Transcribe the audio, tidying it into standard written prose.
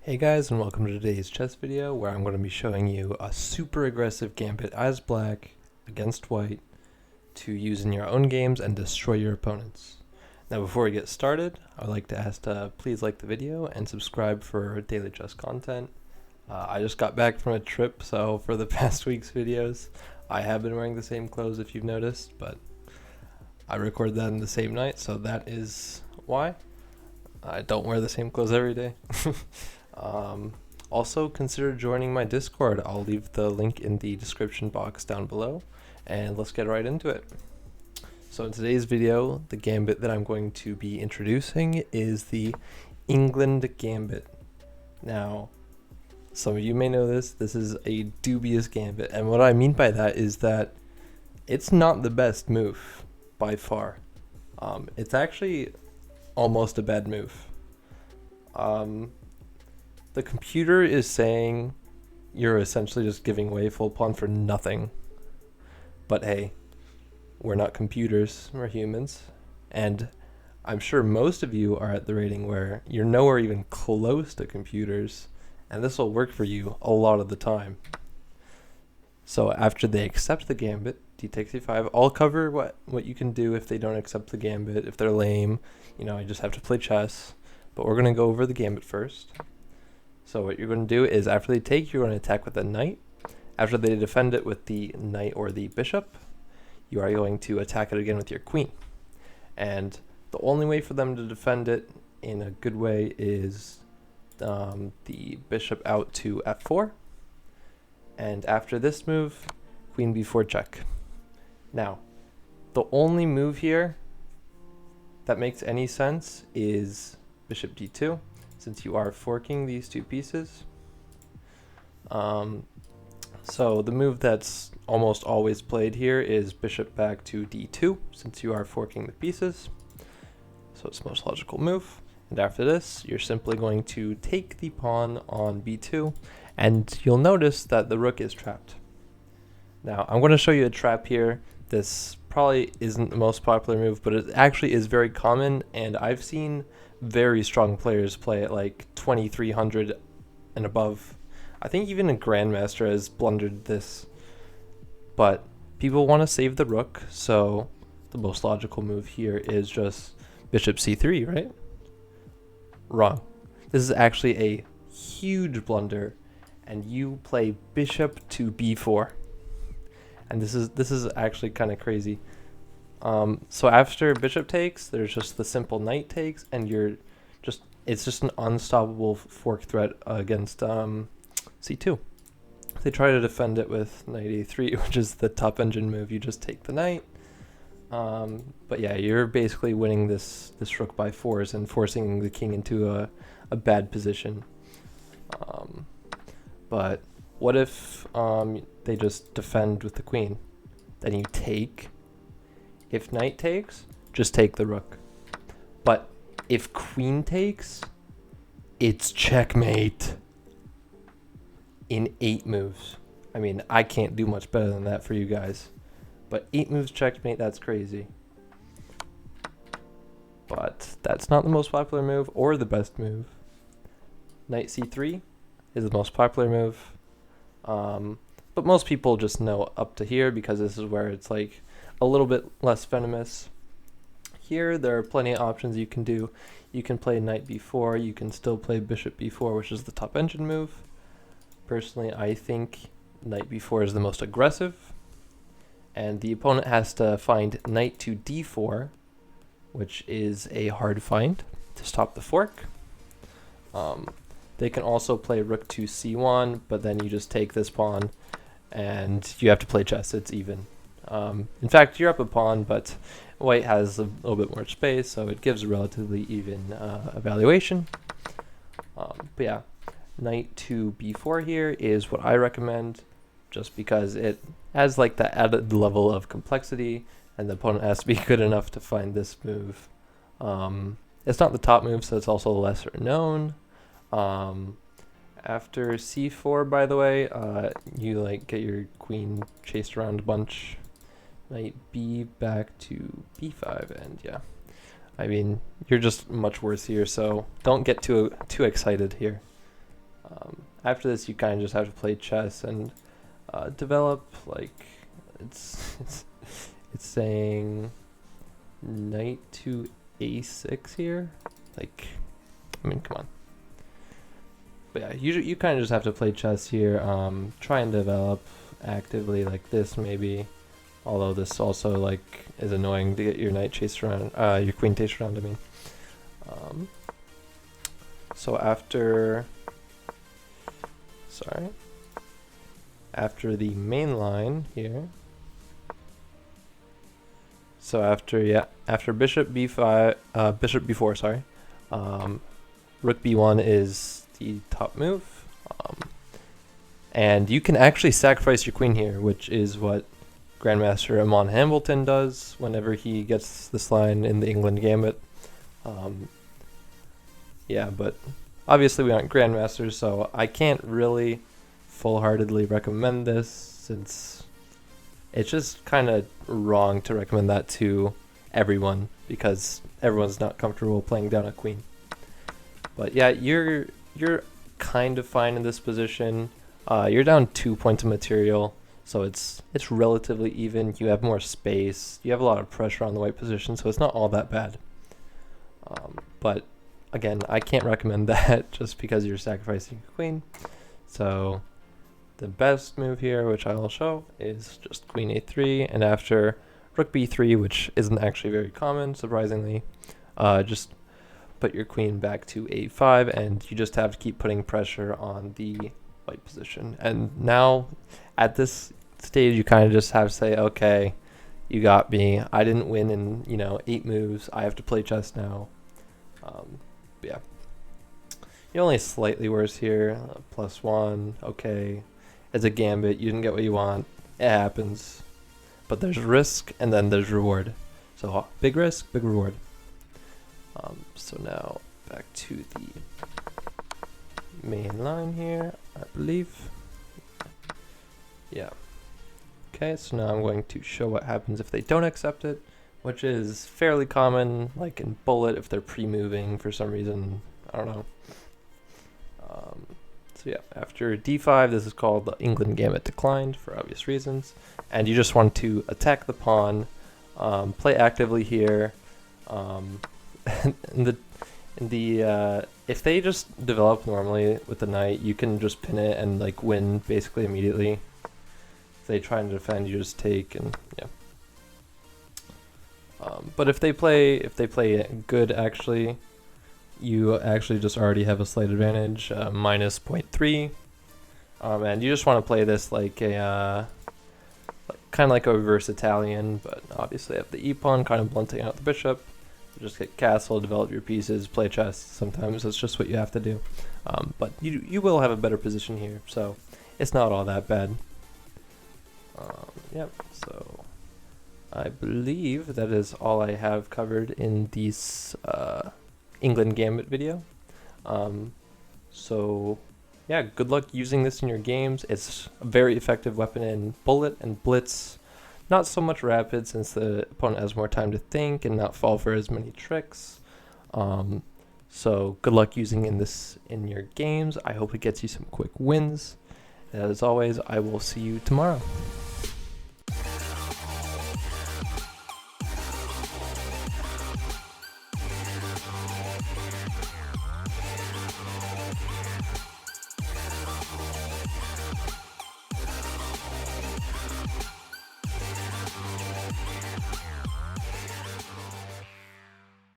Hey guys, and welcome to today's chess video where I'm going to be showing you a super aggressive gambit as black against white to use in your own games and destroy your opponents. Now before we get started, I would like to ask to please like the video and subscribe for daily chess content. I just got back from a trip, so for the past week's videos I have been wearing the same clothes if you've noticed, but I record that in the same night, so that is why. I don't wear the same clothes every day. Also consider joining my Discord. I'll leave the link in the description box down below, and let's get right into it. So in today's video, the gambit that I'm going to be introducing is the England Gambit. Now, some of you may know this is a dubious gambit, and what I mean by that is that it's not the best move by far. It's actually almost a bad move. The computer is saying you're essentially just giving away full pawn for nothing. But hey, we're not computers, we're humans. And I'm sure most of you are at the rating where you're nowhere even close to computers, and this will work for you a lot of the time. So after they accept the gambit, d takes e5, I'll cover what you can do if they don't accept the gambit, if they're lame. You know, I just have to play chess. But we're going to go over the gambit first. So what you're going to do is after they take, you're going to attack with a knight. After they defend it with the knight or the bishop, you are going to attack it again with your queen. And the only way for them to defend it in a good way is the bishop out to f4. And after this move, queen b4 check. Now, the only move here that makes any sense is bishop d2, since you are forking these two pieces. So the move that's almost always played here is bishop back to d2, since you are forking the pieces. So it's the most logical move. And after this, you're simply going to take the pawn on b2, and you'll notice that the rook is trapped. Now, I'm going to show you a trap here. This probably isn't the most popular move, but it actually is very common, and I've seen very strong players play at like 2300 and above. I think even a grandmaster has blundered this. But people want to save the rook, so the most logical move here is just bishop c3, right? Wrong. This is actually a huge blunder, and you play bishop to b4. And this is actually kind of crazy. So after bishop takes, there's just the simple knight takes, and it's just an unstoppable fork threat against c2. They try to defend it with knight a3, which is the top engine move. You just take the knight. But yeah, you're basically winning this rook by force and forcing the king into a bad position. But what if they just defend with the queen? Then you take. If knight takes, just take the rook. But if queen takes, it's checkmate in 8 moves. I mean, I can't do much better than that for you guys. But 8 moves checkmate, that's crazy. But that's not the most popular move or the best move. Knight c3 is the most popular move. But most people just know up to here because this is where it's like a little bit less venomous. Here there are plenty of options you can do. You can play knight b4, you can still play bishop b4, which is the top engine move. Personally, I think knight b4 is the most aggressive, and the opponent has to find knight to d4, which is a hard find to stop the fork. They can also play rook to c1, but then you just take this pawn and you have to play chess. It's even. In fact, you're up a pawn, but white has a little bit more space, so it gives a relatively even evaluation. But yeah, knight to b4 here is what I recommend, just because it has like that added level of complexity, and the opponent has to be good enough to find this move. It's not the top move, so it's also lesser known. After c4, by the way, you like get your queen chased around a bunch. Knight b back to b5, and yeah, I mean, you're just much worse here, so don't get too excited here. After this, you kind of just have to play chess and develop, like, it's saying knight to a6 here. Like, I mean, come on. But yeah, you kind of just have to play chess here. Try and develop actively like this maybe. Although this also like is annoying to get your knight chased around, your queen chased around. I mean. So after the main line here. So after bishop b5, bishop b4, sorry. Rook b1 is the top move. And you can actually sacrifice your queen here, which is what Grandmaster Amon Hambleton does whenever he gets this line in the England Gambit. Yeah, but obviously we aren't Grandmasters, so I can't really full-heartedly recommend this, since it's just kind of wrong to recommend that to everyone, because everyone's not comfortable playing down a queen. But yeah, you're kind of fine in this position. You're down 2 points of material, so it's relatively even. You have more space. You have a lot of pressure on the white position, so it's not all that bad. But again, I can't recommend that just because you're sacrificing a queen. So the best move here, which I will show, is just queen a3, and after rook b3, which isn't actually very common, surprisingly, just put your queen back to a5, and you just have to keep putting pressure on the white position. And now, at this stage, you kind of just have to say, okay, you got me. I didn't win in 8 moves. I have to play chess now. But yeah, you're only slightly worse here. +1, okay. As a gambit, you didn't get what you want. It happens. But there's risk, and then there's reward. So big risk, big reward. So now back to the main line here, I believe. Yeah. Okay, so now I'm going to show what happens if they don't accept it, which is fairly common, like in bullet if they're pre-moving for some reason. I don't know. So yeah, after d5, this is called the England Gambit declined for obvious reasons, and you just want to attack the pawn, play actively here. If they just develop normally with the knight, you can just pin it and like win basically immediately. If they try and defend, you just take, and yeah. But if they play good, actually, you actually just already have a slight advantage, minus 0.3, and you just want to play this like a kind of like a reverse Italian, but obviously have the e-pawn kind of blunting out the bishop. You just get castle, develop your pieces, play chess. Sometimes that's just what you have to do, but you will have a better position here, so it's not all that bad. Yep, so I believe that is all I have covered in this England Gambit video. So yeah, good luck using this in your games. It's a very effective weapon in bullet and blitz. Not so much rapid, since the opponent has more time to think and not fall for as many tricks. So good luck using this in your games. I hope it gets you some quick wins. And as always, I will see you tomorrow.